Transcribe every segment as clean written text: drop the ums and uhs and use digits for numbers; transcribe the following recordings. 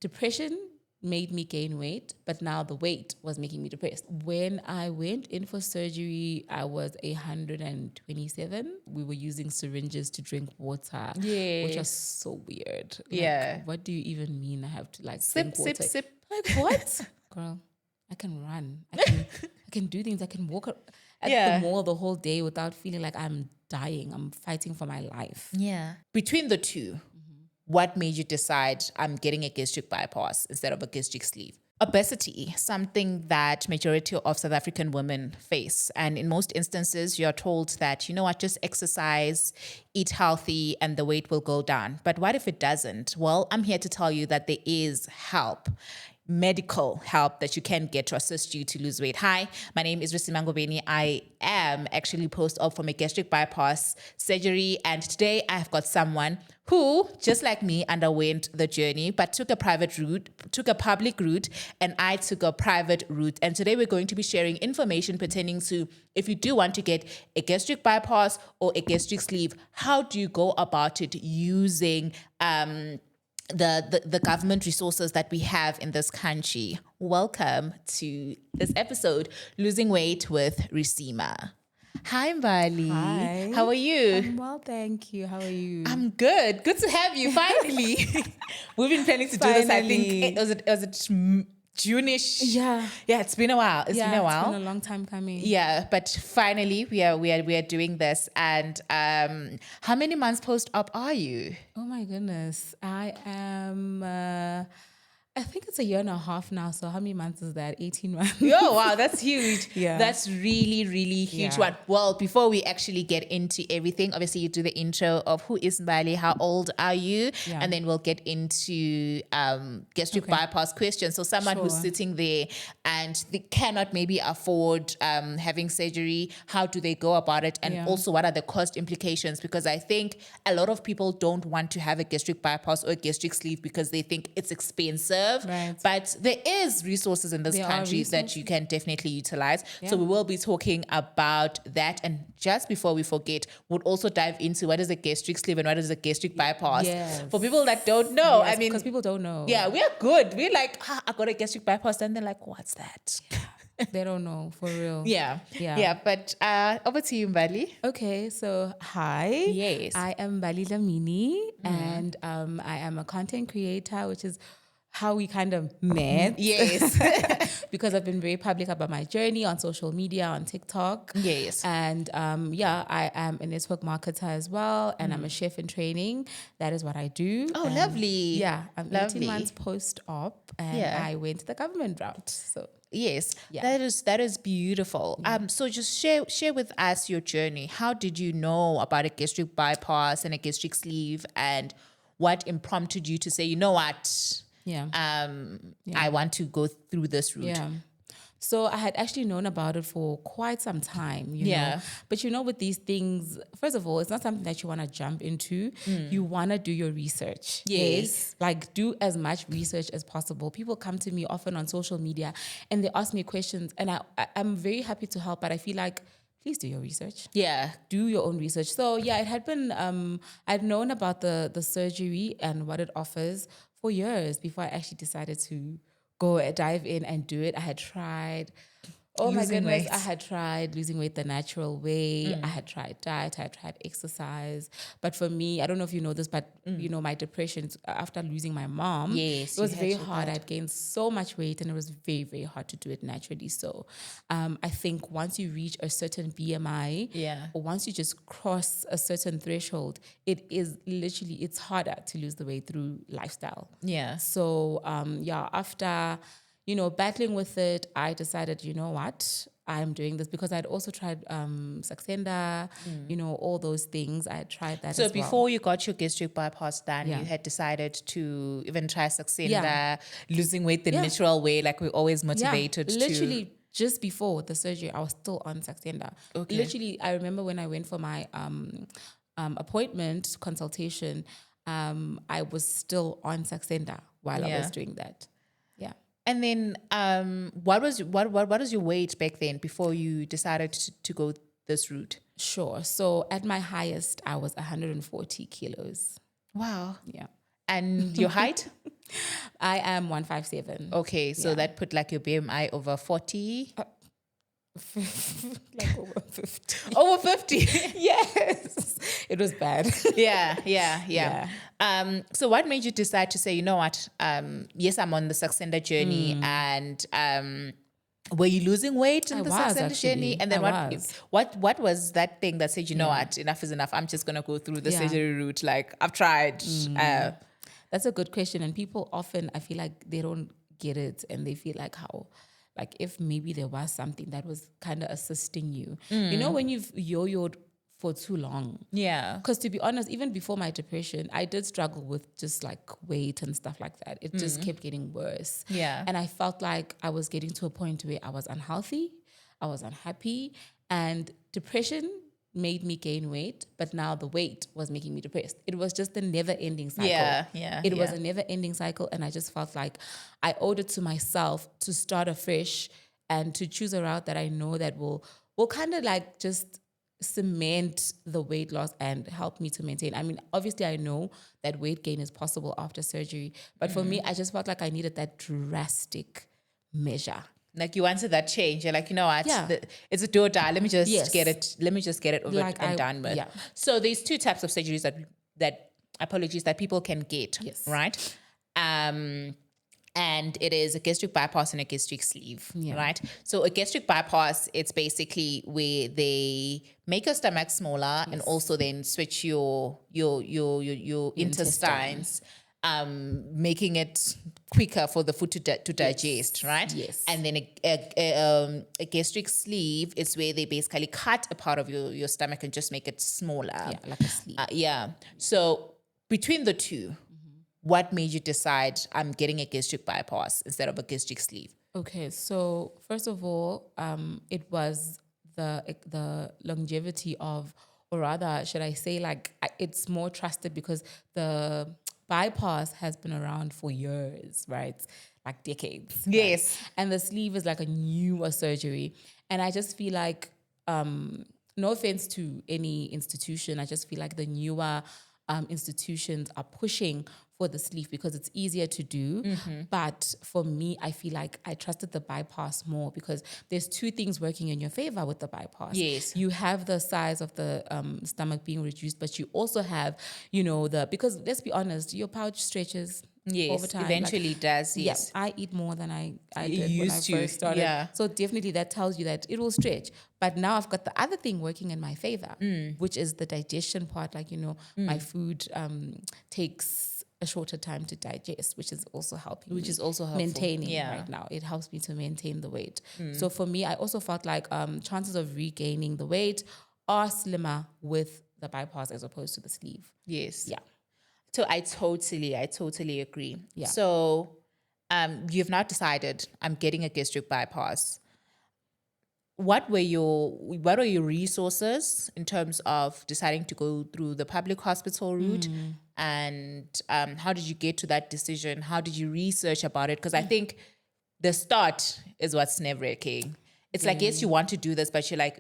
depression made me gain weight, but now the weight was making me depressed. When I went in for surgery, I was 127. We were using syringes to drink water, which was so weird. Yeah. Like, what do you even mean I have to like Sip, drink water? sip, sip. Like, what? Girl, I can run. I can do things. I can walk at the mall the whole day without feeling like I'm dying. I'm fighting for my life. Yeah. Between the two, what made you decide I'm getting a gastric bypass instead of a gastric sleeve? Obesity, something that majority of South African women face. And in most instances, you're told that, you know what, just exercise, eat healthy, and the weight will go down. But what if it doesn't? Well, I'm here to tell you that there is help. Medical help that you can get to assist you to lose weight. Hi, my name is Mbali. I am actually post-op from a gastric bypass surgery, and today I have got someone who, just like me, underwent the journey, but took a public route, and I took a private route. And today we're going to be sharing information pertaining to if you do want to get a gastric bypass or a gastric sleeve, how do you go about it using the government resources that we have in this country. Welcome to this episode, Losing Weight with Risima. Hi, Mbali. Hi. How are you? I'm well, thank you. How are you? I'm good. Good to have you, finally. We've been planning to do this, I think, was it June-ish? Yeah. Yeah, it's been a while. It's been a while. It's been a long time coming. Yeah, but finally we are doing this. And how many months post-op are you? Oh my goodness. I am, I think it's a year and a half now. So how many months is that? 18 months. Oh, wow, that's huge. Yeah. That's really, really huge. Yeah. Well, before we actually get into everything, obviously you do the intro of who is Mbali, how old are you? Yeah. And then we'll get into gastric bypass questions. So someone who's sitting there and they cannot maybe afford having surgery, how do they go about it? And also what are the cost implications? Because I think a lot of people don't want to have a gastric bypass or a gastric sleeve because they think it's expensive. Right. But there is resources in this country that you can definitely utilize. So we will be talking about that. And just before we forget, we'll also dive into what is a gastric sleeve and what is a gastric bypass. Yes. For people that don't know, Yes, I mean, because people don't know. yeah, we're good. We're like, I got a gastric bypass. And they're like, what's that? They don't know, for real. Yeah. But over to you, Mbali. Okay, so hi. Yes. I am Mbali Lamini, and I am a content creator, which is how we kind of met. Yes. Because I've been very public about my journey on social media, on TikTok. Yes. And I am a network marketer as well, and I'm a chef in training. That is what I do. Oh, And lovely. Yeah, I'm Lovely. 18 months post-op, and I went the government route. So Yes, that is beautiful. So just share with us your journey. How did you know about a gastric bypass and a gastric sleeve, and what prompted you to say, you know what? I want to go through this route. Yeah. So I had actually known about it for quite some time, you know. But you know, with these things, first of all, it's not something that you want to jump into. You want to do your research. Yes. Okay? Like, do as much research as possible. People come to me often on social media and they ask me questions, and I'm very happy to help, but I feel like, please do your research. Yeah. Do your own research. So yeah, it had been, I'd known about the surgery and what it offers for years before I actually decided to go dive in and do it. I had tried, Losing weight. I had tried losing weight the natural way. I had tried diet, I had tried exercise. But for me, I don't know if you know this, but you know, my depression after losing my mom, Yes, it was you had very to hard. that. I'd gained so much weight and it was very, very hard to do it naturally. So I think once you reach a certain BMI, or once you just cross a certain threshold, it is literally, it's harder to lose the weight through lifestyle. Yeah. So after, you know, battling with it, I decided, you know what, I'm doing this because I'd also tried Saxenda, you know, all those things. I had tried that So as well. before you got your gastric bypass done, you had decided to even try Saxenda, losing weight the natural way, like we're always motivated to. Literally just before the surgery, I was still on Saxenda. Okay. Literally, I remember when I went for my appointment consultation, I was still on Saxenda while I was doing that. Yeah. And then, what was your weight back then before you decided to go this route? Sure. So at my highest, I was 140 kilos. Wow. Yeah. And your height? I am 157. Okay, so that put like your BMI over 40? Like over 50. Over 50? Yes. It was bad. Yeah. So what made you decide to say, you know what, yes, I'm on the Saxenda journey, and were you losing weight in the Saxenda journey? And then what was that thing that said, you know what, enough is enough, I'm just going to go through the surgery route, like I've tried. That's a good question. And people often, I feel like they don't get it, and they feel like how, like if maybe there was something that was kind of assisting you. You know, when you've yo-yoed for too long. Yeah. Because to be honest, even before my depression, I did struggle with just like weight and stuff like that. It just kept getting worse. Yeah. And I felt like I was getting to a point where I was unhealthy, I was unhappy, and depression made me gain weight, but now the weight was making me depressed. It was just a never-ending cycle. It was a never-ending cycle, and I just felt like I owed it to myself to start afresh and to choose a route that I know that will kind of like just cement the weight loss and help me to maintain. I mean, obviously I know that weight gain is possible after surgery, but for me, I just felt like I needed that drastic measure. Like you wanted that change. You're like, you know what? It's a do or die. Let me just get it. Let me just get it over and done with. Yeah. So there's two types of surgeries that people can get. Yes. Right. And it is a gastric bypass and a gastric sleeve. Yeah. Right. So a gastric bypass, it's basically where they make your stomach smaller and also then switch your intestines. Making it quicker for the food to digest, right? Yes. And then a gastric sleeve is where they basically cut a part of your stomach and just make it smaller. Yeah, like a sleeve. So between the two, what made you decide I'm getting a gastric bypass instead of a gastric sleeve? Okay, so first of all, it was the longevity of, or rather, should I say, like it's more trusted because the bypass has been around for years, right? Like decades. Yes. Right? And the sleeve is like a newer surgery. And I just feel like, no offense to any institution, I just feel like the newer institutions are pushing for the sleeve because it's easier to do. But for me, I feel like I trusted the bypass more because there's two things working in your favor with the bypass. Yes. You have the size of the stomach being reduced, but you also have, because let's be honest, your pouch stretches over time. Eventually does. Yes. Yeah, I eat more than I did when I first started. Yeah. So definitely that tells you that it will stretch. But now I've got the other thing working in my favor, which is the digestion part. Like, my food takes a shorter time to digest, which is also helping. Which is also helpful. Maintaining right now. It helps me to maintain the weight. So for me, I also felt like chances of regaining the weight are slimmer with the bypass as opposed to the sleeve. Yes. Yeah. So I totally agree. Yeah. So you've now decided I'm getting a gastric bypass. What were your resources in terms of deciding to go through the public hospital route? And how did you get to that decision? How did you research about it? Because I think the start is what's nerve-wracking. It's like, yes, you want to do this, but you're like,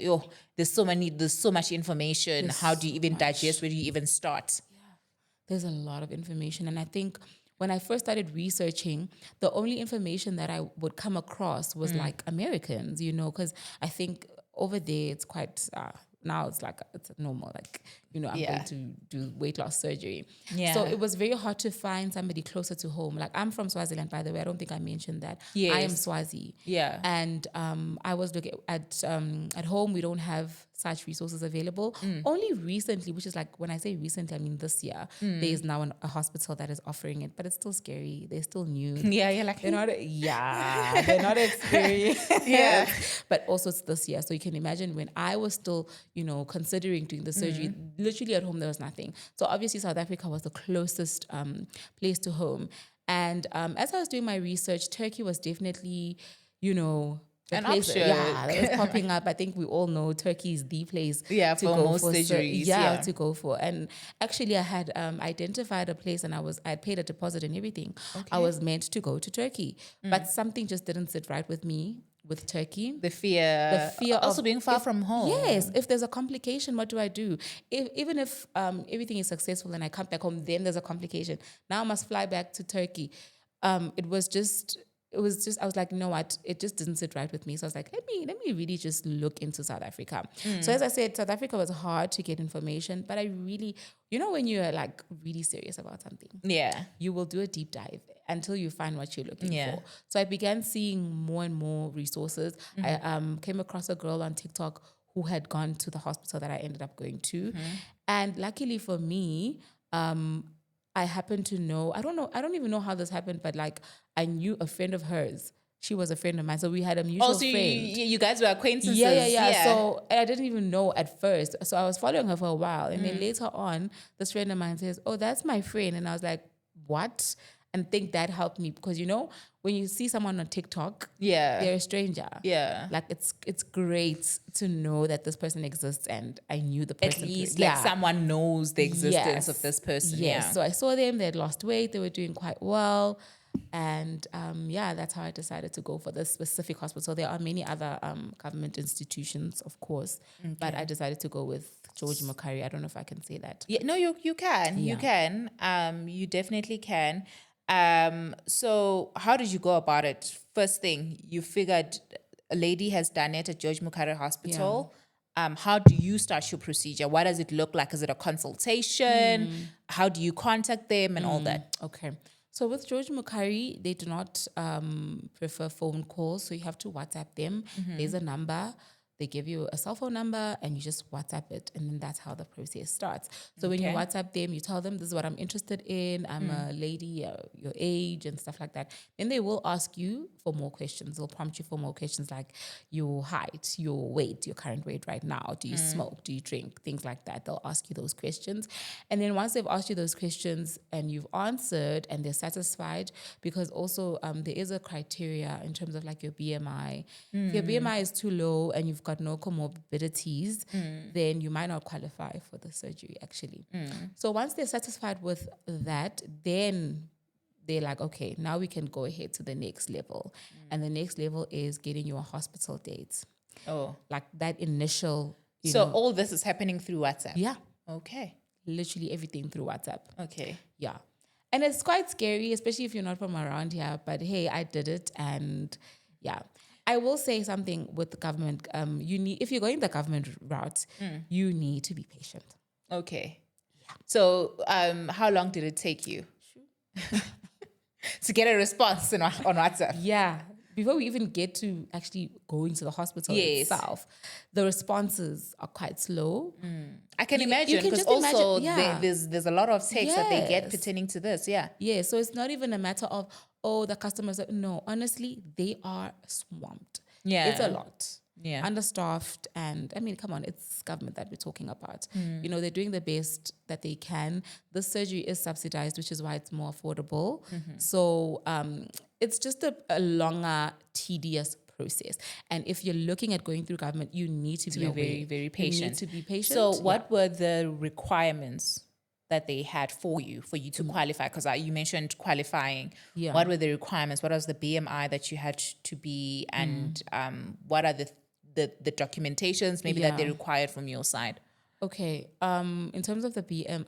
there's so much information. How do you even digest? Where do you even start? There's a lot of information. And I think when I first started researching, the only information that I would come across was like Americans, because I think over there it's quite, now it's like, it's normal. Like, I'm going to do weight loss surgery. Yeah. So it was very hard to find somebody closer to home. Like, I'm from Swaziland, by the way. I don't think I mentioned that. Yes. I am Swazi. Yeah. And I was looking at home, we don't have such resources available. Only recently, which is like, when I say recently, I mean this year, there is now a hospital that is offering it, but it's still scary. They're still new. Yeah, you're like, they're not experienced. Yeah. But also it's this year. So you can imagine when I was still, considering doing the surgery, literally at home, there was nothing. So obviously South Africa was the closest place to home. And as I was doing my research, Turkey was definitely, an option. Yeah, that was popping up. I think we all know Turkey is the place to go most for surgeries. To go for. And actually, I had identified a place, and I had paid a deposit and everything. Okay. I was meant to go to Turkey, but something just didn't sit right with me with Turkey. The fear also of being far from home. Yes, if there's a complication, what do I do? Even if everything is successful and I come back home, then there's a complication. Now I must fly back to Turkey. It was just, I was like, you know what? It just didn't sit right with me. So I was like, let me really just look into South Africa. So as I said, South Africa was hard to get information, but I really, when you're like really serious about something, you will do a deep dive until you find what you're looking for. So I began seeing more and more resources. I came across a girl on TikTok who had gone to the hospital that I ended up going to. And luckily for me, I happen to know, I don't even know how this happened, but like I knew a friend of hers. She was a friend of mine. So we had a mutual friend. You guys were acquaintances. Yeah. So I didn't even know at first. So I was following her for a while. And then later on, this friend of mine says, oh, that's my friend. And I was like, what? And think that helped me because, when you see someone on TikTok, they're a stranger. Yeah. Like it's great to know that this person exists and I knew the person. At least like someone knows the existence of this person. Yes. Yeah. So I saw them, they had lost weight, they were doing quite well. And that's how I decided to go for this specific hospital. There are many other government institutions, of course, but I decided to go with George Mukhari. I don't know if I can say that. Yeah, no, you can. Yeah. You can. You definitely can. So how did you go about it? First thing, you figured a lady has done it at George Mukhari Hospital. Yeah. How do you start your procedure? What does it look like? Is it a consultation? How do you contact them and all that? Okay. So with George Mukhari, they do not prefer phone calls. So you have to WhatsApp them. There's a number. They give you a cell phone number and you just WhatsApp it. And then that's how the process starts. So when you WhatsApp them, you tell them, this is what I'm interested in. I'm a lady, your age and stuff like that. Then they will ask you for more questions. They'll prompt you for more questions like your height, your weight, your current weight right now. Do you smoke? Do you drink? Things like that. They'll ask you those questions. And then once they've asked you those questions and you've answered and they're satisfied, because also there is a criteria in terms of like your BMI. If your BMI is too low and you've got no comorbidities, then you might not qualify for the surgery actually. So once they're satisfied with that, then they're like, okay, now we can go ahead to the next level. And the next level is getting you a hospital date. Oh. Like that initial, So all this is happening through WhatsApp? Yeah. Okay. Literally everything through WhatsApp. Okay. Yeah. And it's quite scary, especially if you're not from around here. But hey, I did it and yeah. I will say something with the government. If you're going the government route, you need to be patient. Okay. Yeah. So, how long did it take you to get a response on WhatsApp? Yeah. Before we even get to actually going to the hospital itself, the responses are quite slow. I can imagine because also there's a lot of text that they get pertaining to this. Yeah. Yeah. So it's not even a matter of, the customers. No, honestly, they are swamped. Yeah. It's a lot. Yeah. Understaffed. And I mean, come on, it's government that we're talking about. They're doing the best that they can. The surgery is subsidized, which is why it's more affordable. So it's just a longer, tedious process. And if you're looking at going through government, you need to be very, very patient. You need to be patient. So what were the requirements that they had for you to qualify? Because you mentioned qualifying. Yeah. What were the requirements? What was the BMI that you had to be? And what are the documentations maybe that they required from your side? Okay. In terms of the BMI,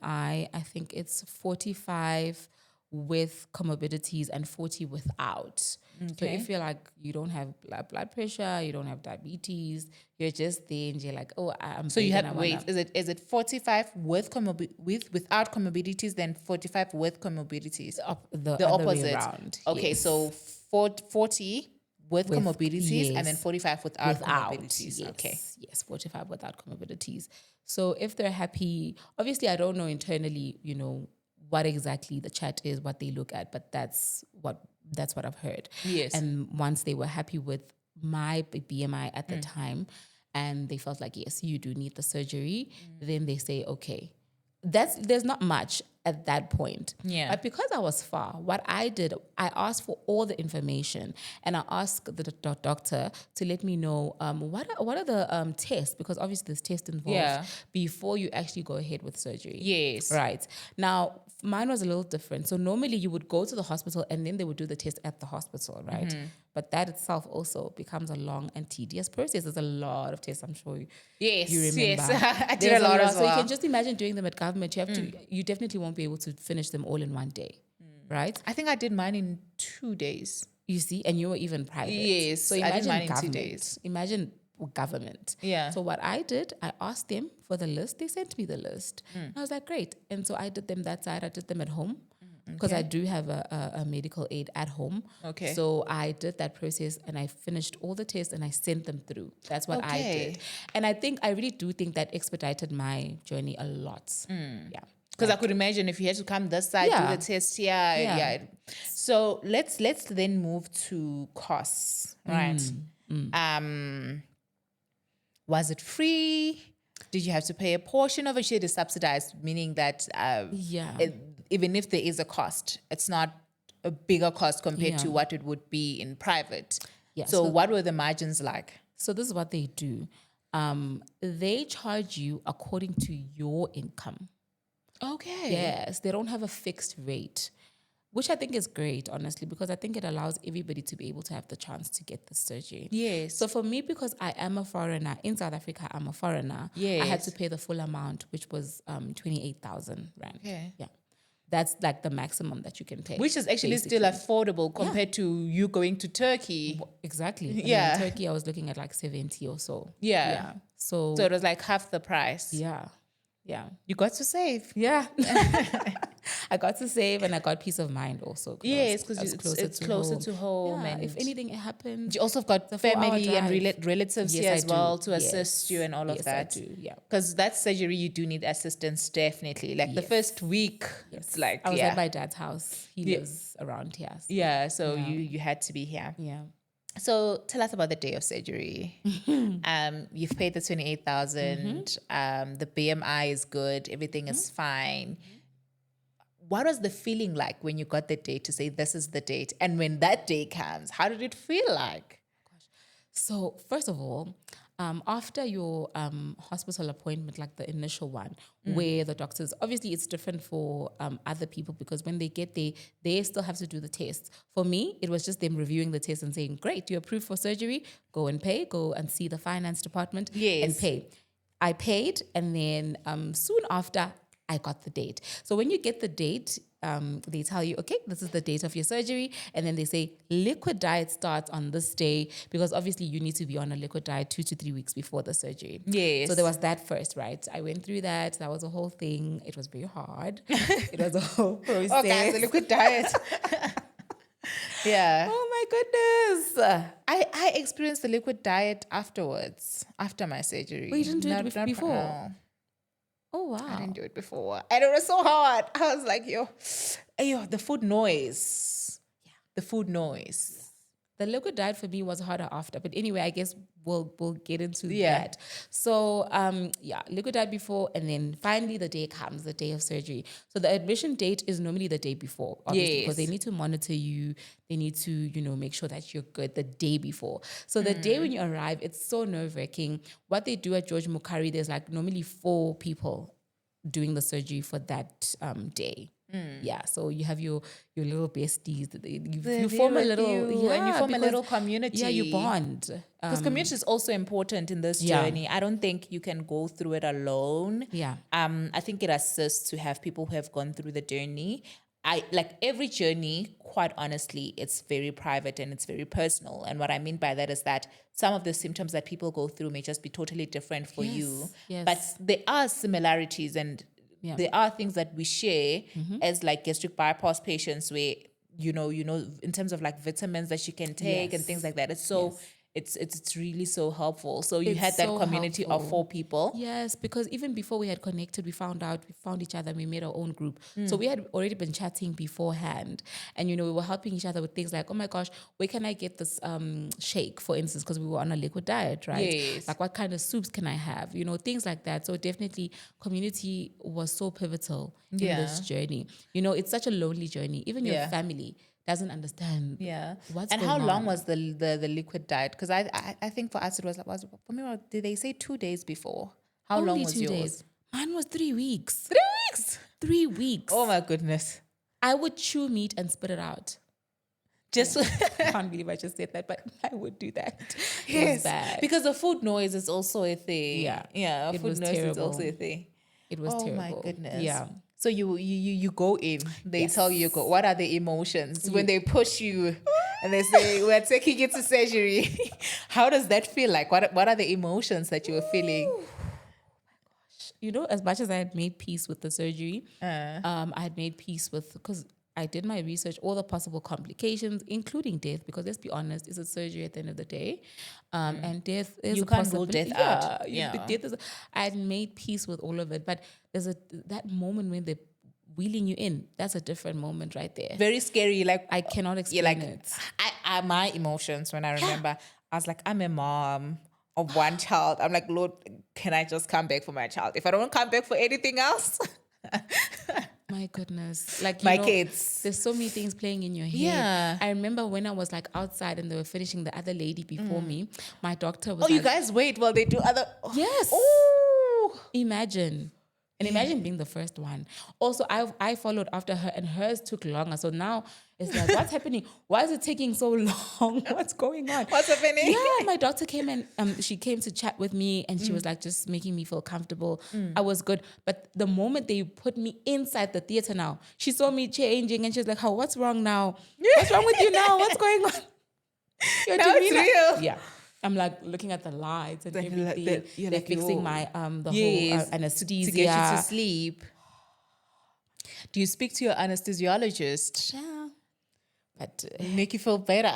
I think it's 45 with comorbidities and 40 without. Okay. So if you're like, you don't have blood pressure, you don't have diabetes, you're just there and you're like, oh, I'm so you have, is it 45 without comorbidities, then 45 with comorbidities? The opposite. Around. Okay, yes. So 40 with comorbidities and then 45 without comorbidities. Yes. Okay. Yes, 45 without comorbidities. So if they're happy, obviously I don't know internally, what exactly the chat is, what they look at, but that's what I've heard. Yes. And once they were happy with my BMI at the time and they felt like, yes, you do need the surgery, then they say, okay, there's not much. at that point. Yeah. But because I was far, what I did, I asked for all the information, and I asked the doctor to let me know what are the tests, because obviously there's tests involved before you actually go ahead with surgery. Yes. Right. Now, mine was a little different. So normally you would go to the hospital and then they would do the test at the hospital, right? But that itself also becomes a long and tedious process. There's a lot of tests, I'm sure you remember. Yes. I did a lot as well. So you can just imagine doing them at government. You definitely won't be able to finish them all in one day, right? I think I did mine in 2 days. You see, and you were even private. Yes, So I imagine did mine in 2 government. days. Imagine government. Yeah. So what I did, I asked them for the list. They sent me the list. I was like, great. And so I did them that side. I did them at home because I do have a medical aid at home. Okay. So I did that process and I finished all the tests and I sent them through. That's what I did. And I really do think that expedited my journey a lot. Yeah. Because I could imagine if you had to come this side, do the test here. Yeah. So let's then move to costs, right? Was it free? Did you have to pay a portion of it? Should it is subsidized, meaning that even if there is a cost, it's not a bigger cost compared to what it would be in private. Yeah. So what were the margins like? So this is what they do. They charge you according to your income. Okay. Yes, they don't have a fixed rate, which I think is great, honestly, because I think it allows everybody to be able to have the chance to get the surgery. Yes. So for me, because I am a foreigner, in South Africa, I'm a foreigner. Yes. I had to pay the full amount, which was 28,000 rand. Okay. Yeah. That's like the maximum that you can pay. Which is actually still affordable compared to you going to Turkey. Exactly. Yeah. In Turkey, I was looking at like 70 or so. Yeah. So it was like half the price. Yeah. Yeah. You got to save. Yeah. I got to save and I got peace of mind also. Yes, because it's closer to home. Yeah, and if anything happened. You also have got family and relatives here as well to assist you and all of that. I do, yeah. Because that surgery, you do need assistance, definitely. Like the first week, it's like, I was at my dad's house. He lives around here. So you had to be here. Yeah. So tell us about the day of surgery. You've paid the 28,000. The BMI is good. Everything is fine. What was the feeling like when you got the date to say this is the date? And when that day comes, how did it feel like? So first of all, after your hospital appointment, like the initial one, where the doctors, obviously it's different for other people because when they get there, they still have to do the tests. For me, it was just them reviewing the test and saying, great, you're approved for surgery, go and pay, go and see the finance department and pay. I paid, and then soon after, I got the date. So when you get the date, they tell you, okay, this is the date of your surgery. And then they say, liquid diet starts on this day, because obviously you need to be on a liquid diet 2 to 3 weeks before the surgery. Yes. So there was that first, right? I went through that. That was a whole thing. It was very hard. It was a whole process. Okay, the liquid diet. Yeah. Oh my goodness. I experienced the liquid diet afterwards, after my surgery. But you didn't do it before? No. Oh, wow. I didn't do it before. And it was so hard. I was like, yo, the food noise. Yeah. The food noise. The liquid diet for me was harder after. But anyway, I guess we'll get into that. So, liquid diet before, and then finally the day comes, the day of surgery. So the admission date is normally the day before, obviously, because they need to monitor you. They need to, make sure that you're good the day before. So the day when you arrive, it's so nerve-wracking. What they do at George Mukhari, there's like normally 4 people doing the surgery for that day. Yeah, so you have your little besties. You form a little, and you form a little community. Yeah, you bond. Because community is also important in this journey. I don't think you can go through it alone. Yeah. I think it assists to have people who have gone through the journey. I like every journey, quite honestly, it's very private and it's very personal. And what I mean by that is that some of the symptoms that people go through may just be totally different for you. Yes. But there are similarities, and there are things that we share as like gastric bypass patients where, you know, in terms of like vitamins that you can take and things like that. It's so it's really so helpful. So you It's had that so community of helpful. 4 people. Yes, because even before we had connected, we found each other, and we made our own group. So Mm. we had already been chatting beforehand, and we were helping each other with things like, oh my gosh, where can I get this shake, for instance, because we were on a liquid diet, right? Yes. Like, what kind of soups can I have? Things like that. So definitely, community was so pivotal in this journey. It's such a lonely journey. Even your family doesn't understand what's And going how on. long was the liquid diet? Because I think for us it was for me, did they say 2 days before? How Only long was 2 yours? days. Mine was 3 weeks. 3 weeks. 3 weeks. Oh my goodness. I would chew meat and spit it out. Just I can't believe I just said that, but I would do that. It was bad. because the food noise is also a thing. Yeah. Food was noise is terrible. also a thing. It was Oh terrible. my goodness. Yeah. So you go in. They tell you go. What are the emotions when they push you and they say we're taking you to surgery? How does that feel like? What are the emotions that you were feeling? As much as I had made peace with the surgery, I had made peace with, because I did my research, all the possible complications, including death, because let's be honest, it's a surgery at the end of the day. And death is You a can't rule possibility. death out. Death is, I had made peace with all of it, but there's that moment when they're wheeling you in. That's a different moment right there. Very scary. Like I cannot explain it. I my emotions when I remember, I was like, I'm a mom of one child. I'm like, Lord, can I just come back for my child? If I don't come back for anything else, my goodness. Like, my kids. There's so many things playing in your head. Yeah. I remember when I was like outside and they were finishing the other lady before me, my doctor was Oh, you guys wait while they do other. Yes. Oh. Imagine. And imagine being the first one. Also, I followed after her and hers took longer. So now it's like, what's happening? Why is it taking so long? What's going on? What's happening? Yeah, my doctor came and she came to chat with me and she was like just making me feel comfortable. I was good. But the moment they put me inside the theater now, she saw me changing and she was like, what's wrong now? What's wrong with you now? What's going on? Your Now it's real. Yeah. I'm like looking at the lights and everything. You're They're like, fixing my whole anesthesia to get you to sleep. Do you speak to your anesthesiologist? Yeah. But Make you feel better.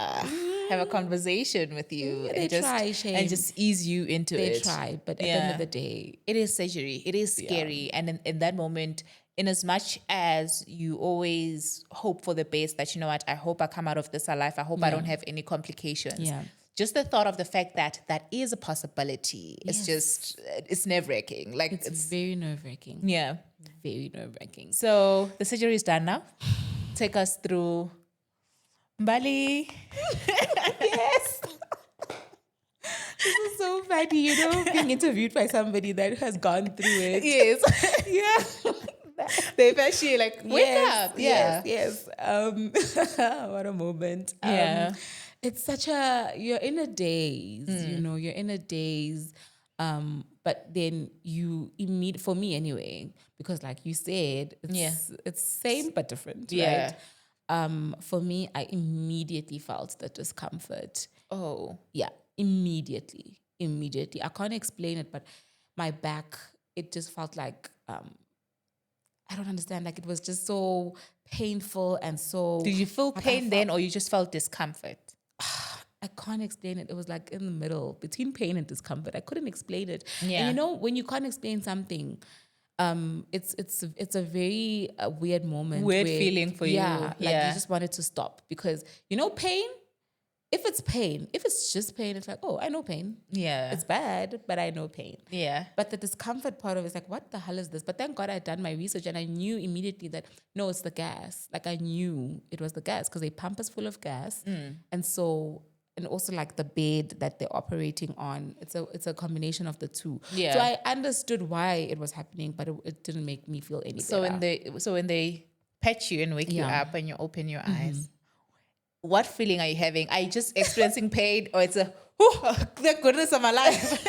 Have a conversation with you they try, Shane. and just ease you into it. They try, but at the end of the day, it is surgery. It is scary. And in that moment, in as much as you always hope for the best, that, you know what, I hope I come out of this alive. I hope I don't have any complications. Yeah. Just the thought of the fact that is a possibility. It's nerve-wracking. Like it's very nerve-wracking. Yeah. Very nerve-wracking. So the surgery is done now. Take us through Mbali. Yes. This is so funny, being interviewed by somebody that has gone through it. Yes. Yeah. They've actually like, wake up. Yeah. Yes. What a moment. Yeah. It's you're in a daze, you're in a daze. But then for me anyway, because like you said, it's same but different, right? For me, I immediately felt the discomfort. Oh. Yeah, immediately. I can't explain it, but my back, it just felt like, I don't understand. Like, it was just so painful and so... Did you feel pain then, or you just felt discomfort? I can't explain it. It was like in the middle between pain and discomfort. I couldn't explain it. Yeah. And when you can't explain something, it's a very weird moment. Weird feeling for you. Yeah. Like you just want it to stop because, pain, if it's just pain, it's like, oh, I know pain. Yeah. It's bad, but I know pain. Yeah. But the discomfort part of it is like, what the hell is this? But thank God I'd done my research and I knew immediately that, no, it's the gas. Like I knew it was the gas because they pump us full of gas. And so, and also like the bed that they're operating on, it's a combination of the two. Yeah. So I understood why it was happening, but it didn't make me feel any better. So when they pet you and wake you up and you open your eyes, what feeling are you having? Are you just experiencing pain, or it's the goodness of my life?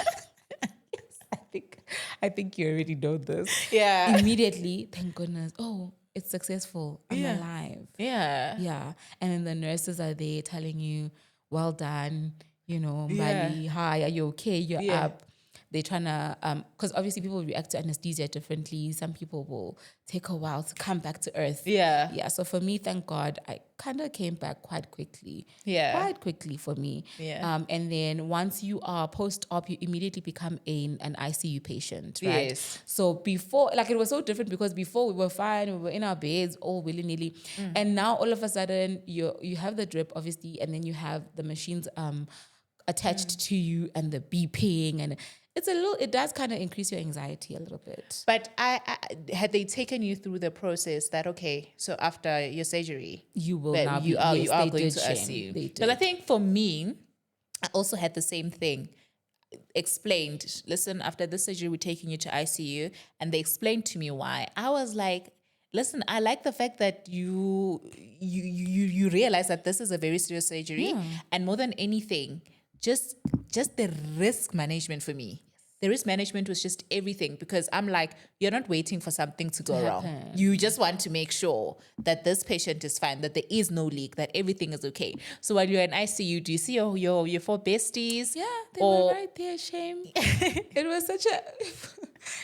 I think you already know this. Yeah. Immediately, thank goodness. Oh, it's successful. I'm alive. Yeah. Yeah. And then the nurses are there telling you, well done, Mbali, hi, are you okay? You're up. they're trying to, because obviously people react to anesthesia differently. Some people will take a while to come back to earth. Yeah. Yeah. So for me, thank God, I kind of came back quite quickly. Yeah. Quite quickly for me. Yeah. And then once you are post-op, you immediately become an ICU patient, right? Yes. So before, like, it was so different because before we were fine, we were in our beds all willy-nilly. And now all of a sudden you have the drip, obviously, and then you have the machines attached to you and the beeping, and it does kind of increase your anxiety a little bit. But I had they taken you through the process that, okay, so after your surgery, You will that now you be, are yes, you are they going did to shame. ICU. They But I did. think for me, I also had the same thing. Explained, listen, after this surgery, we're taking you to ICU, and they explained to me why. I was like, listen, I like the fact that you realize that this is a very serious surgery, and more than anything, just the risk management for me. The risk management was just everything, because I'm like, you're not waiting for something to go wrong. You just want to make sure that this patient is fine, that there is no leak, that everything is okay. So while you're in ICU, do you see your four besties? Yeah, they were right there, shame. It was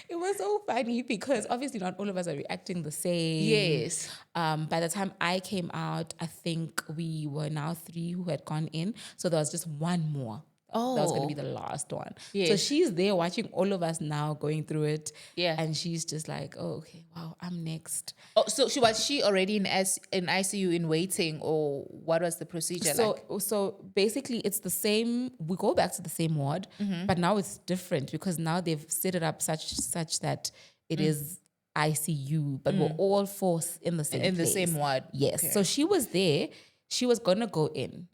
it was so funny because obviously not all of us are reacting the same. Yes. By the time I came out, I think we were now 3 who had gone in. So there was just one more. That was going to be the last one. Yes. So she's there watching all of us now going through it. Yeah. And she's just like, oh, okay, wow, I'm next. Oh, so was she already in ICU in waiting, or what was the procedure like? So basically it's the same. We go back to the same ward, but now it's different because now they've set it up such that it is ICU, but we're all 4 in the same In the place. same ward. Yes. Okay. So she was there. She was gonna go in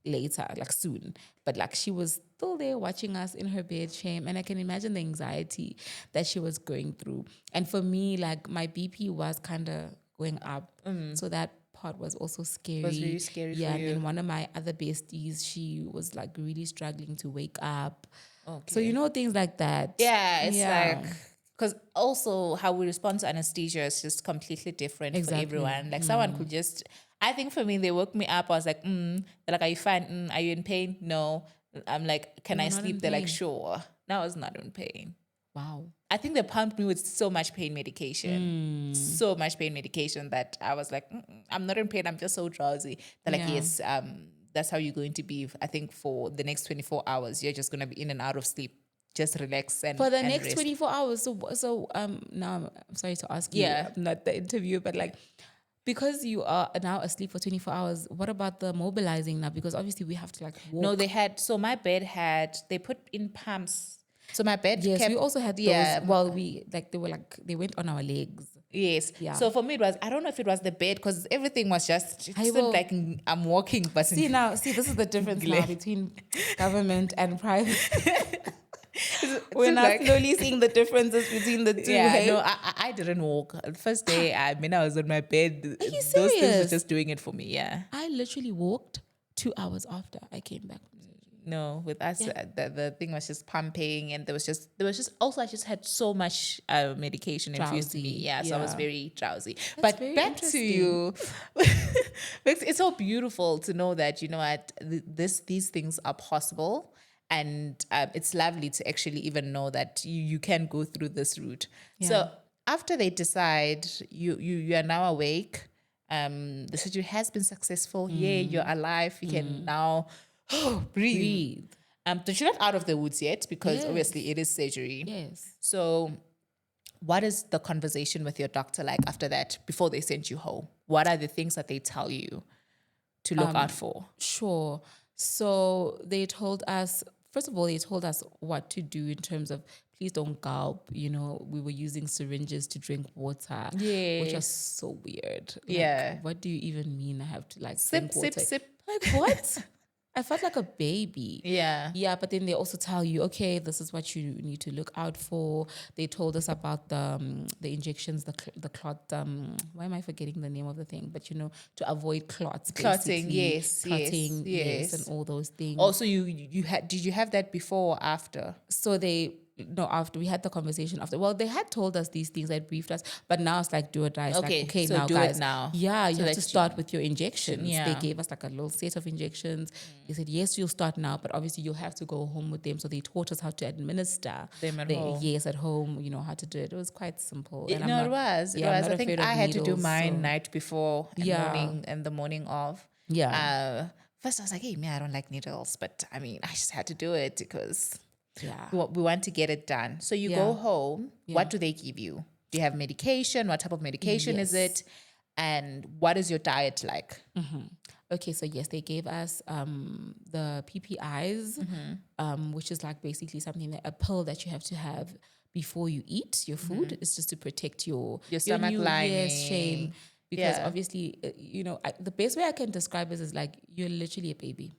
later, like soon, but like she was still there watching us in her bed, shame. And I can imagine the anxiety that she was going through. And for me, like my BP was kind of going up, so that part was also scary. It was very scary yeah, for you. and then one of my other besties, she was like really struggling to wake up. Okay. So things like that. Yeah, it's like, because also how we respond to anesthesia is just completely different for everyone. Like someone could just, I think for me, they woke me up. I was like, they're like, are you fine? Are you in pain? No. I'm like, can I sleep? They're like, sure. No, I was not in pain. Wow. I think they pumped me with so much pain medication, so much pain medication that I was like, I'm not in pain. I'm just so drowsy. They're like, yes, that's how you're going to be. I think for the next 24 hours, you're just going to be in and out of sleep. Just relax and for the and next rest. 24 hours. So now I'm sorry to ask you, not the interview, but like, because you are now asleep for 24 hours, what about the mobilizing now? Because obviously we have to like walk. No, my bed they put in pumps. So my bed we also had those. Well, they went on our legs. Yes. Yeah. So for me, I don't know if it was the bed, because everything was just, like I'm walking. But see, this is the difference now between government and private. We're now slowly seeing the differences between the two. Yeah, no, I didn't walk. The first day, I was on my bed. Are you serious? Those things were just doing it for me, yeah. I literally walked 2 hours after I came back from surgery. No, with us, the thing was just pumping, and there was just also I just had so much medication infused to me. Yeah, so I was very drowsy. But back to you, it's so beautiful to know that these things are possible. And it's lovely to actually even know that you can go through this route. Yeah. So after they decide you are now awake, the surgery has been successful. Yeah, you're alive. You can now breathe. But you're not out of the woods yet, because obviously it is surgery. Yes. So what is the conversation with your doctor like after that, before they send you home? What are the things that they tell you to look out for? Sure. So they told us, first of all, they told us what to do in terms of please don't gulp. We were using syringes to drink water, which was so weird. Like, what do you even mean I have to like sip, drink water? sip? Like what? I felt like a baby. Yeah. Yeah, but then they also tell you, okay, this is what you need to look out for. They told us about the injections, the clot. Why am I forgetting the name of the thing? But to avoid clots. Clotting, yes, and all those things. Also, did you have that before or after? So they no, after we had the conversation after, well, they had told us these things, that briefed us, but now it's like do or die. It's Okay, like, okay, so now do guys, it now. yeah, you So have to that start with your injections. Yeah. They gave us like a little set of injections. They said, yes, you'll start now, but obviously you'll have to go home with them. So they taught us how to administer them at home. Yes, at home, you know, how to do it. It was quite simple. And No, it was. Yeah, I'm not I think afraid of I had to do needles, mine so- night before and Yeah. morning and the morning of. Yeah. First I was like, hey, I don't like needles, but I mean, I just had to do it because Yeah. we want to get it done. So you go home. What do they give you? Do you have medication? What type of medication is it? And what is your diet like? Okay, so yes, they gave us the PPIs, which is like basically a pill that you have to have before you eat your food. It's just to protect your stomach lining. Yes, shame. Because obviously, you know, the best way I can describe it is like you're literally a baby.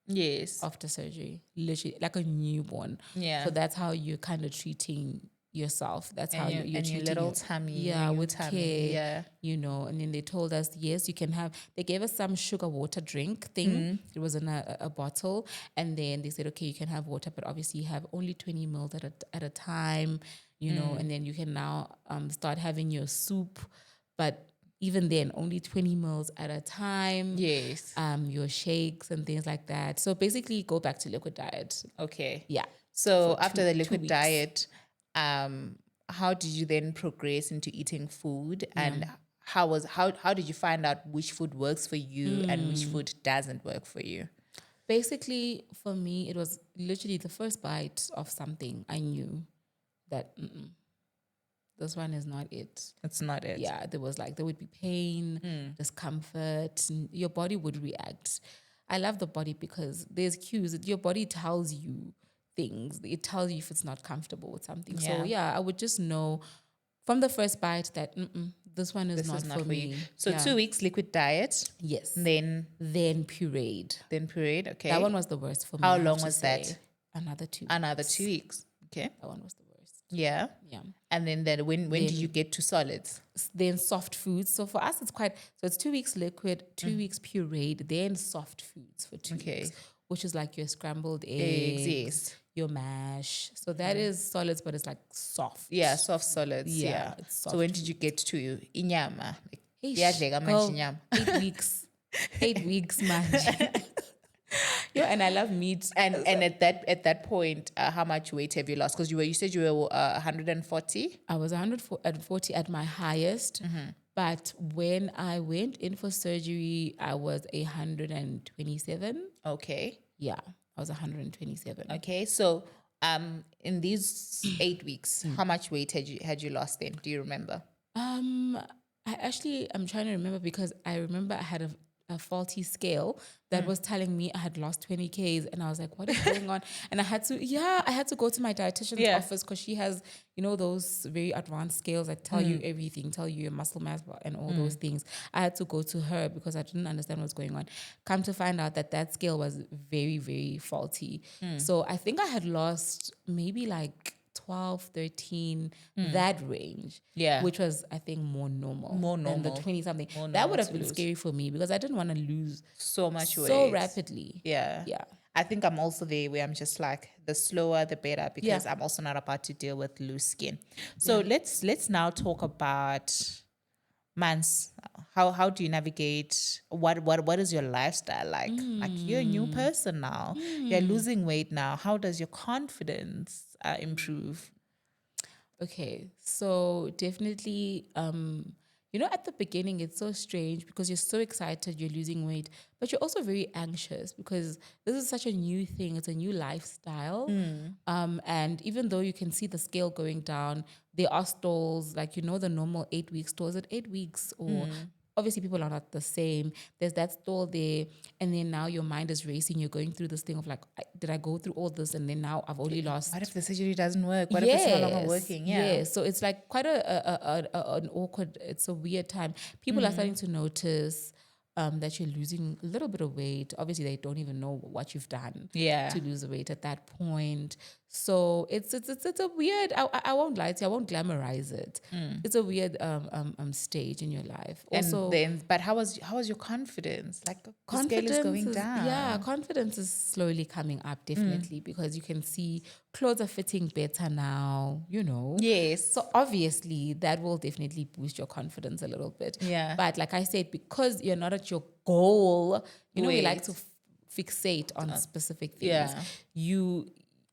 Yes. After surgery, literally like a newborn. Yeah. So that's how you're kind of treating yourself. That's how you're treating your little tummy. Yeah, with tummy. care. Yeah. You know, and then they told us, yes, you can have, they gave us some sugar water drink thing. It was in a bottle. And then they said, okay, you can have water, but obviously you have only 20 mils at a time, you know, and then you can now start having your soup, but even then, only 20 mils at a time. Yes. Your shakes and things like that. So basically, go back to liquid diet. Okay. Yeah. So after the liquid diet, how did you then progress into eating food? And how did you find out which food works for you and which food doesn't work for you? Basically, for me, it was literally the first bite of something. I knew that this one is not it. It's not it. Yeah, there would be pain, discomfort, and your body would react. I love the body because there's cues. Your body tells you things. It tells you if it's not comfortable with something. Yeah. So yeah, I would just know from the first bite that this one is not for me. You. So 2 weeks liquid diet. Yes. Then pureed. Okay. That one was the worst for me. How long was that? Another 2 weeks. Another 2 weeks. Okay. That one was the worst. Yeah. Yeah. And then when did you get to solids? Then soft foods. So for us, it's 2 weeks liquid, 2 weeks pureed, then soft foods for 2 weeks, which is like your scrambled eggs, your mash. So that is solids, but it's like soft. Yeah, soft solids. Yeah. Soft so when did you get to inyama? Girl, 8 weeks. 8 weeks, man. Yeah, and I love meat. And at that point, how much weight have you lost? Because you said you were 140. I was 140 at my highest, but when I went in for surgery, I was 127. Okay. Yeah, I was 127. Okay, so in these 8 weeks, how much weight had you lost then? Do you remember? I'm trying to remember because I remember I had a faulty scale that was telling me I had lost 20 Ks, and I was like, what is going on? And I had to go to my dietitian's office because she has, you know, those very advanced scales that tell you everything, tell you your muscle mass and all those things. I had to go to her because I didn't understand what's going on. Come to find out that scale was very, very faulty. So I think I had lost maybe like 12, 13, that range. Yeah. Which was, I think, more normal. Than the 20-something. That would have been scary for me because I didn't want to lose so much weight. So rapidly. Yeah. Yeah. I think I'm also there where I'm just like, the slower, the better, because I'm also not about to deal with loose skin. So let's now talk about months. How do you navigate? What is your lifestyle like? Like, you're a new person now. You're losing weight now. How does your confidence improve? Okay, so definitely, you know, at the beginning, it's so strange because you're so excited, you're losing weight, but you're also very anxious because this is such a new thing. It's a new lifestyle. And even though you can see the scale going down, there are stalls, like, you know, the normal 8-week stalls at 8 weeks, or obviously people are not the same. There's that stall there, and then now your mind is racing. You're going through this thing of like, did I go through all this? And then now I've only lost. What if the surgery doesn't work? What if it's no longer working? Yeah. So it's like quite an awkward, it's a weird time. People are starting to notice that you're losing a little bit of weight. Obviously, they don't even know what you've done to lose the weight at that point. So it's a weird. I won't lie to you. I won't glamorize it. It's a weird stage in your life. Also, And then, but how was your confidence? Like the scale is going down. Yeah, confidence is slowly coming up, definitely, because you can see clothes are fitting better now, you know. Yes. So obviously that will definitely boost your confidence a little bit. Yeah. But like I said, because you're not at your goal, you know, we like to Wait. fixate on specific things. Yeah.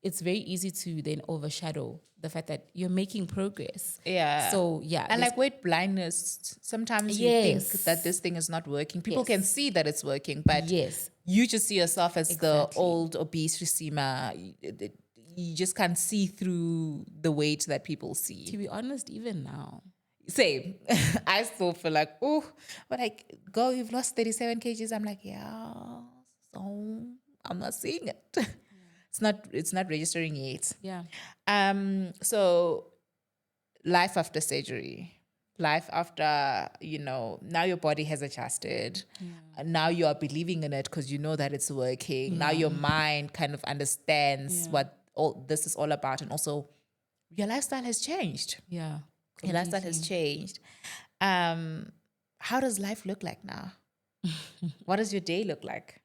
It's very easy to then overshadow the fact that you're making progress. Yeah. So yeah. And like weight blindness, sometimes you think that this thing is not working. People can see that it's working, but you just see yourself as the old obese receiver. You just can't see through the weight that people see. To be honest, even now. Same. I still feel like, oh, but like, girl, you've lost 37 kgs. I'm like, yeah, so I'm not seeing it. Yeah. It's not registering yet. Yeah. So life after surgery, life after, now your body has adjusted. Yeah. Now you are believing in it because you know that it's working. Yeah. Now your mind kind of understands what all this is all about. And also your lifestyle has changed. Yeah. Completely. Your lifestyle has changed. How does life look like now? What does your day look like?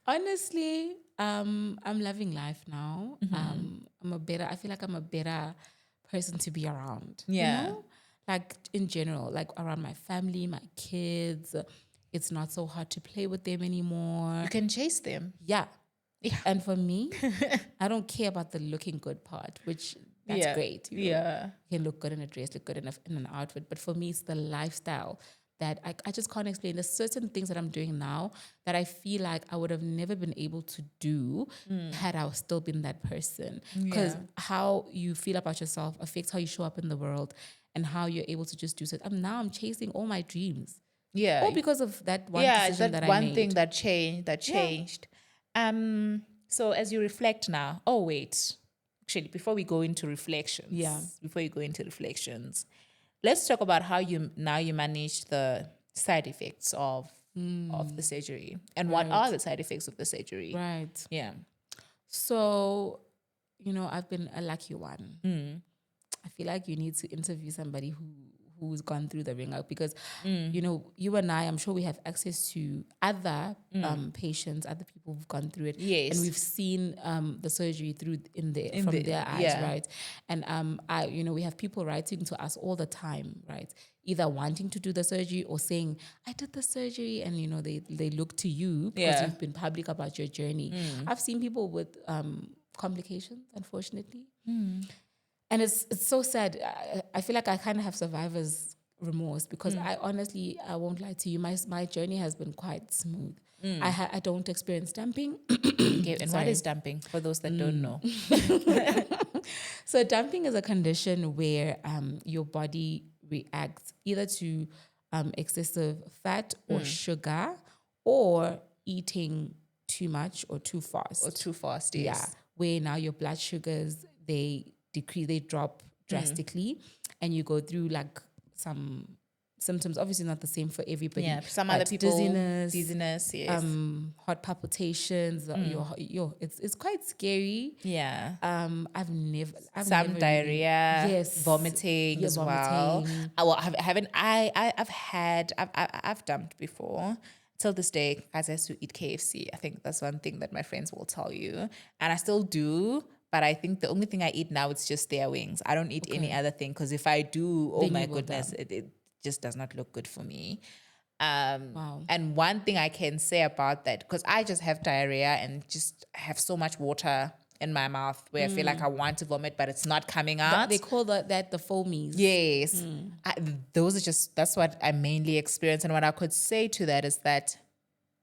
Honestly, I'm loving life now. Mm-hmm. I feel like I'm a better person to be around. Yeah. You know? Like in general, like around my family, my kids. It's not so hard to play with them anymore. You can chase them. Yeah. And for me, I don't care about the looking good part, which that's great. You can look good in a dress, look good in an outfit. But for me, it's the lifestyle that I just can't explain. There's certain things that I'm doing now that I feel like I would have never been able to do had I still been that person. Because how you feel about yourself affects how you show up in the world and how you're able to just do so. I'm chasing all my dreams. Yeah. All because of that one decision that I made. one thing that changed. So as you reflect now, actually, before we go into reflections, let's talk about how you manage the side effects of the surgery and what are the side effects of the surgery. Right. Yeah. So, I've been a lucky one. I feel like you need to interview somebody who's gone through the ringer because, you and I, I'm sure we have access to other patients, other people who've gone through it. Yes. And we've seen the surgery from their eyes, right? And we have people writing to us all the time, right? Either wanting to do the surgery or saying, I did the surgery, and they look to you because you've been public about your journey. I've seen people with complications, unfortunately. And it's so sad. I feel like I kind of have survivor's remorse because I won't lie to you. My journey has been quite smooth. I don't experience dumping. And what is dumping for those that don't know? So dumping is a condition where your body reacts either to excessive fat or sugar or eating too much or too fast. Yes. Yeah, where now your blood sugars, they drop drastically, and you go through like some symptoms. Obviously, not the same for everybody. Yeah, some other people dizziness, yes. Heart palpitations. It's quite scary. Yeah. I've never some diarrhea. Really, vomiting as well. I've dumped before. Till this day, guys, I used to eat KFC. I think that's one thing that my friends will tell you, and I still do. But I think the only thing I eat now is just their wings. I don't eat any other thing because if I do, oh my goodness, it just does not look good for me. Wow. And one thing I can say about that, because I just have diarrhea and just have so much water in my mouth where I feel like I want to vomit, but it's not coming out. They call that the foamies. Yes. That's what I mainly experience. And what I could say to that is that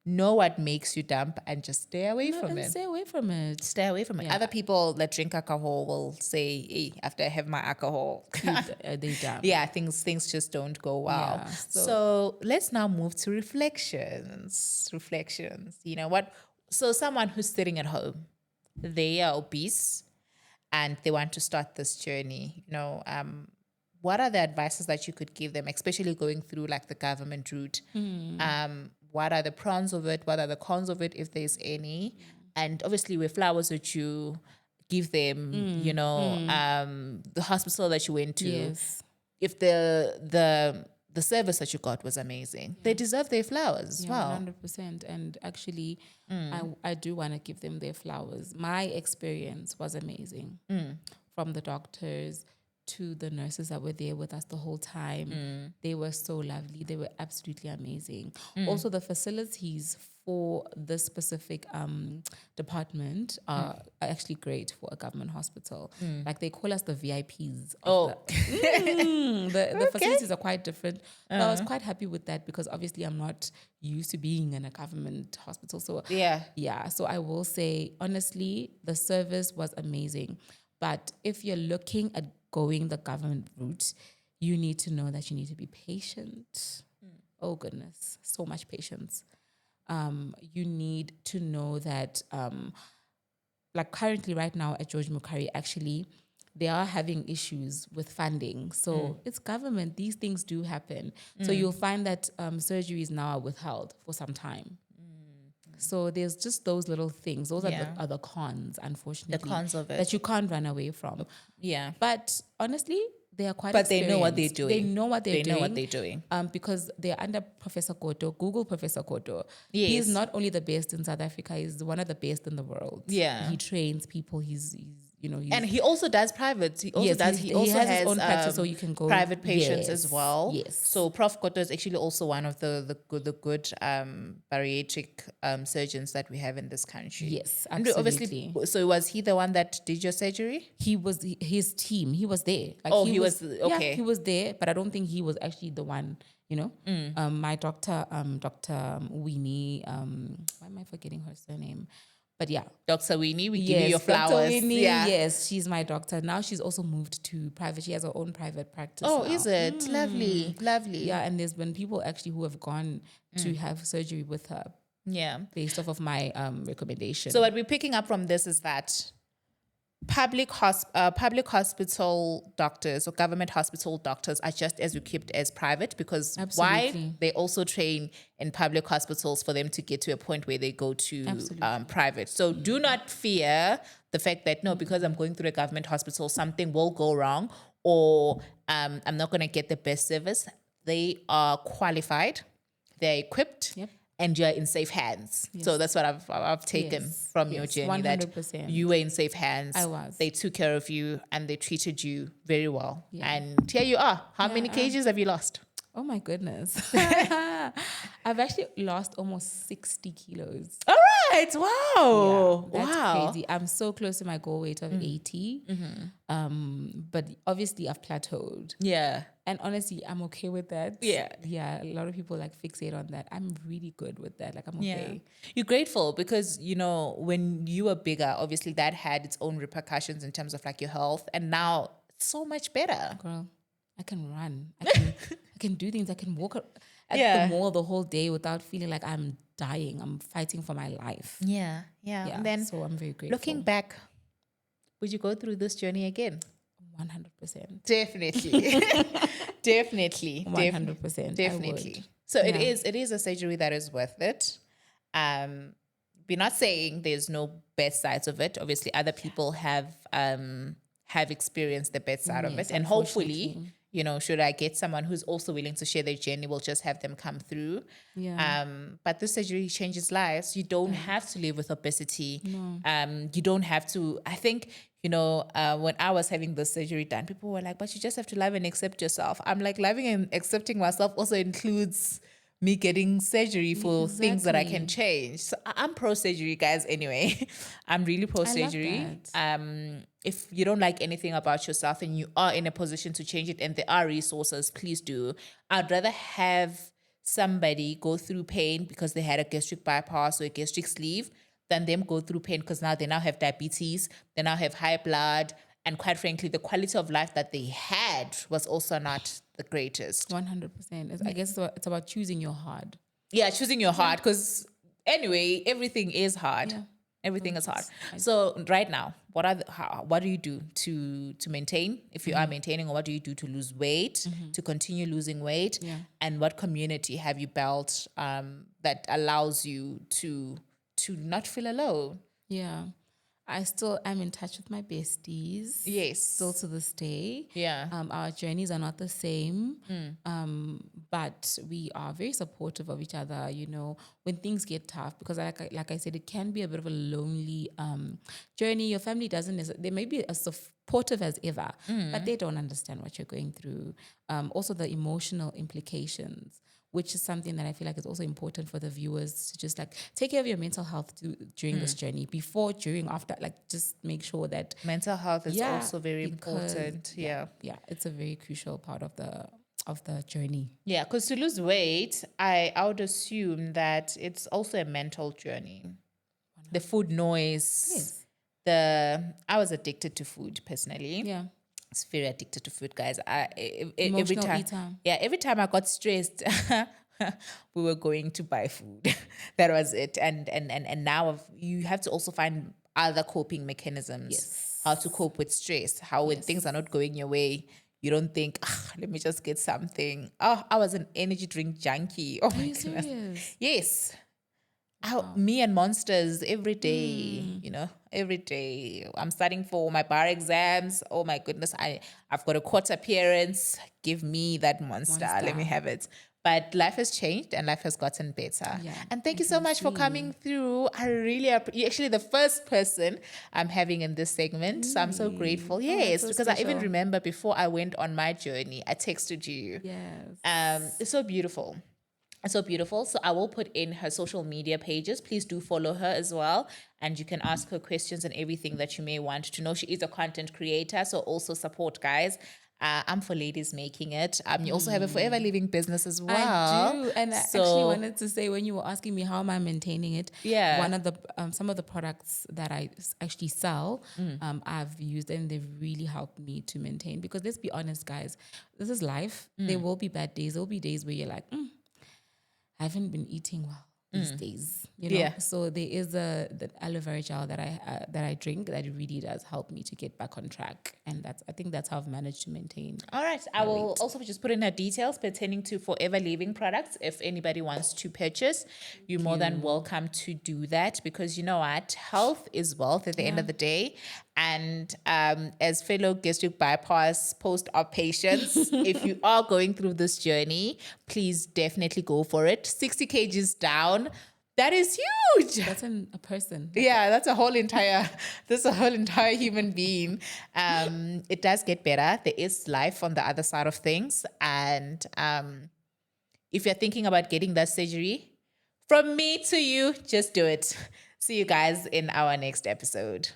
know what makes you dump and just stay away from it. Stay away from it. Stay away from it. Other people that drink alcohol will say, hey, after I have my alcohol, they dump. Yeah, things just don't go well. Yeah, so let's now move to reflections. So someone who's sitting at home, they are obese and they want to start this journey, what are the advices that you could give them, especially going through like the government route? What are the pros of it? What are the cons of it, if there's any? and obviously where flowers that you give them, the hospital that you went to, Yes. if the service that you got was amazing, they deserve their flowers as well. 100%. And actually, I do want to give them their flowers. My experience was amazing. From the doctors to the nurses that were there with us the whole time. They were so lovely. They were absolutely amazing. Also, the facilities for this specific department are actually great for a government hospital. Like they call us the VIPs. The facilities are quite different. So I was quite happy with that because obviously I'm not used to being in a government hospital. So so I will say, honestly, the service was amazing. But if you're looking at going the government route, you need to know that you need to be patient. Oh, goodness. So much patience. You need to know that, like currently right now at George Mukhari, actually, they are having issues with funding. So it's government. These things do happen. So you'll find that surgeries now are withheld for some time. So there's just those little things. Those are the cons, unfortunately. The cons of it. That you can't run away from. Yeah. But honestly, they are quite But they know what experienced. they're doing. They know what they're doing. They know what they're doing. Because they're under Professor Koto. Google Professor Koto. Yes. He's not only the best in South Africa, he's one of the best in the world. Yeah. He trains people. He's and he also does private. He also has his own practice, so you can go private patients as well. Yes. So Prof Koto is actually also one of the good bariatric surgeons that we have in this country. Yes, and absolutely. obviously, so was he the one that did your surgery? He was his team. He was there. Like he was okay. Yeah, he was there, but I don't think he was actually the one. My doctor, Dr. Winnie. Why am I forgetting her surname? But yeah, Dr. Winnie, we give you your flowers. Dr. Winnie, yes, she's my doctor. Now she's also moved to private. She has her own private practice. Oh, now. Is it? Lovely. Yeah, and there's been people actually who have gone to have surgery with her. Yeah. Based off of my recommendation. So what we're picking up from this is that public hospital doctors or government hospital doctors are just as equipped as private because why they also train in public hospitals for them to get to a point where they go to private. So do not fear the fact that because I'm going through a government hospital, something will go wrong or I'm not going to get the best service. They are qualified, they're equipped. Yep. And you're in safe hands. Yes. So that's what I've taken from your journey. 100%. That you were in safe hands. I was. They took care of you and they treated you very well. Yeah. And here you are. How many kgs have you lost? Oh my goodness. I've actually lost almost 60 kilos. All right. Wow. Yeah, that's crazy. I'm so close to my goal weight of 80. But obviously I've plateaued. Yeah. And honestly, I'm okay with that. Yeah. Yeah. A lot of people fixate on that. I'm really good with that. I'm okay. Yeah. You're grateful because, when you were bigger, obviously that had its own repercussions in terms of your health. And now it's so much better. Girl, I can run. I can do things. I can walk at the mall the whole day without feeling like I'm dying. I'm fighting for my life. Yeah. Yeah. And then so I'm very grateful. Looking back, would you go through this journey again? 100%. Definitely. Definitely. 100%. Definitely. So it is a surgery that is worth it. We're not saying there's no bad sides of it. Obviously, other people have experienced the bad side of it. And hopefully, should I get someone who's also willing to share their journey, we'll just have them come through. Yeah. But this surgery changes lives. You don't have to live with obesity. No. You don't have to, I think, when I was having the surgery done, people were like, but you just have to love and accept yourself. I'm like, loving and accepting myself also includes me getting surgery for things that I can change. So I'm pro-surgery, guys, anyway. I'm really pro-surgery. If you don't like anything about yourself and you are in a position to change it and there are resources, please do. I'd rather have somebody go through pain because they had a gastric bypass or a gastric sleeve than them go through pain because they now have diabetes, they now have high blood, and quite frankly, the quality of life that they had was also not the greatest. 100%. I guess it's about choosing your hard. Yeah, choosing your hard because anyway, everything is hard. Yeah. Everything is hard. So right now, what do you do to maintain, if you are maintaining, or what do you do to lose weight, to continue losing weight? Yeah. And what community have you built that allows you to not feel alone? Yeah. I still am in touch with my besties. Yes. Still to this day. Yeah. Our journeys are not the same. But we are very supportive of each other, you know, when things get tough, because like I said, it can be a bit of a lonely journey. Your family doesn't necessarily, they may be as supportive as ever, but they don't understand what you're going through. Also the emotional implications, which is something that I feel like is also important for the viewers to just like take care of your mental health during this journey, before, during, after, like just make sure that Mental health is also very because, important. Yeah. it's a very crucial part of the journey. Yeah, because to lose weight, I would assume that it's also a mental journey. The food noise, Yes. I was addicted to food personally. Yeah. It's very addicted to food, guys. Every Emotional time, eater. yeah, every time I got stressed, we were going to buy food. That was it. And now you have to also find other coping mechanisms. Yes. How to cope with stress. How when things are not going your way, you don't think, let me just get something. Oh, I was an energy drink junkie. Oh Are my you goodness. serious? Yes. Me and Monsters every day, you know, every day. I'm studying for my bar exams. Oh my goodness, I've got a court appearance. Give me that Monster. Let me have it. But life has changed and life has gotten better. Yeah, And thank I you so can much for see. coming through. I really you're actually the first person I'm having in this segment. So I'm so grateful. Really? Oh, that's Yes, so because I even special. remember before I went on my journey, I texted you. Yes. It's so beautiful. It's so beautiful. So I will put in her social media pages. Please do follow her as well. And you can ask her questions and everything that you may want to know. She is a content creator. So also support, guys. I'm for ladies making it. You also have a forever living business as well. I do, and I actually So wanted to say, when you were asking me how am I maintaining it, Yeah. one of the some of the products that I actually sell, I've used, and they've really helped me to maintain. Because let's be honest, guys, this is life. There will be bad days. There will be days where you're like, I haven't been eating well these days, you know. Yeah. So there is the aloe vera gel that I drink that really does help me to get back on track, and I think that's how I've managed to maintain. All right. I will also just put in her details pertaining to Forever Living products. If anybody wants to purchase, you're more than welcome to do that, because you know what? Health is wealth at the end of the day. And as fellow gastric bypass post-op patients, if you are going through this journey, please definitely go for it. 60 kgs down. That is huge. That's a person. Yeah, that's a whole entire human being. It does get better. There is life on the other side of things. And if you're thinking about getting that surgery, from me to you, just do it. See you guys in our next episode.